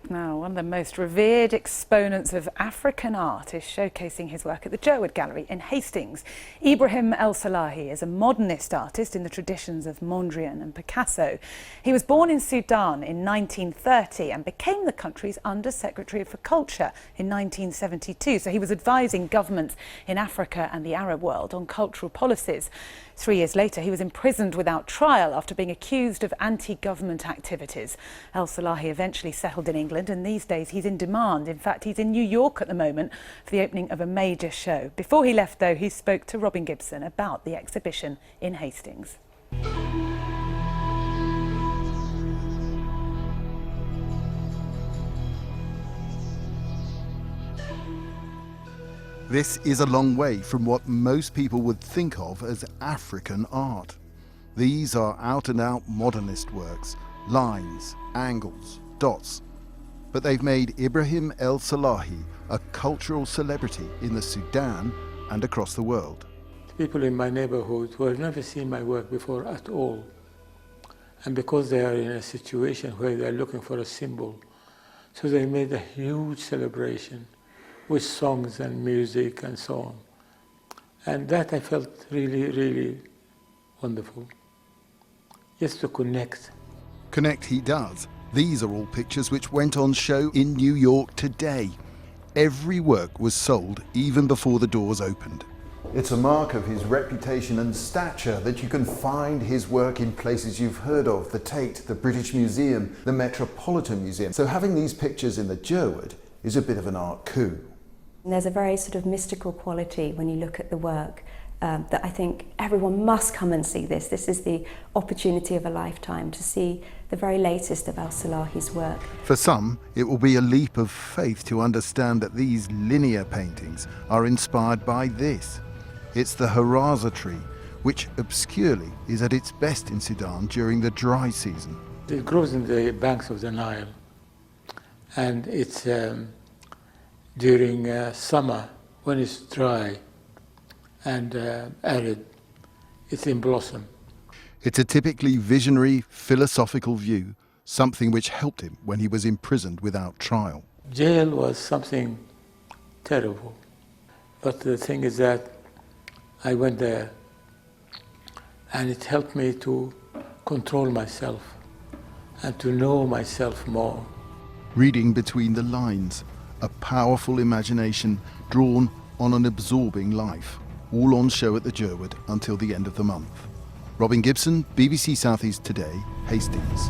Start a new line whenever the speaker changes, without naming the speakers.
Now, one of the most revered exponents of African art is showcasing his work at the Jerwood Gallery in Hastings. Ibrahim El-Salahi is a modernist artist in the traditions of Mondrian and Picasso. He was born in Sudan in 1930 and became the country's Under-Secretary for Culture in 1972. So he was advising governments in Africa and the Arab world on cultural policies. 3 years later, he was imprisoned without trial after being accused of anti-government activities. El-Salahi eventually settled in England, and these days he's in demand. In fact, he's in New York at the moment for the opening of a major show. Before he left, though, he spoke to Robin Gibson about the exhibition in Hastings.
This is a long way from what most people would think of as African art. These are out-and-out modernist works, lines, angles, dots. But they've made Ibrahim El-Salahi a cultural celebrity in the Sudan and across the world.
People in my neighborhood who have never seen my work before at all, and because they are in a situation where they are looking for a symbol, so they made a huge celebration with songs and music and so on. And that I felt really, really wonderful. Just to connect.
Connect he does. These are all pictures which went on show in New York today. Every work was sold even before the doors opened.
It's a mark of his reputation and stature that you can find his work in places you've heard of, the Tate, the British Museum, the Metropolitan Museum. So having these pictures in the Jerwood is a bit of an art coup.
There's a very sort of mystical quality when you look at the work that I think everyone must come and see this. This is the opportunity of a lifetime to see the very latest of El-Salahi's work.
For some, it will be a leap of faith to understand that these linear paintings are inspired by this. It's the haraza tree, which obscurely is at its best in Sudan during the dry season.
It grows in the banks of the Nile, and it's during summer, when it's dry and arid, it's in blossom.
It's a typically visionary, philosophical view, something which helped him when he was imprisoned without trial.
Jail was something terrible, but the thing is that I went there and it helped me to control myself and to know myself more.
Reading between the lines, a powerful imagination drawn on an absorbing life, all on show at the Jerwood until the end of the month. Robin Gibson, BBC South East Today, Hastings.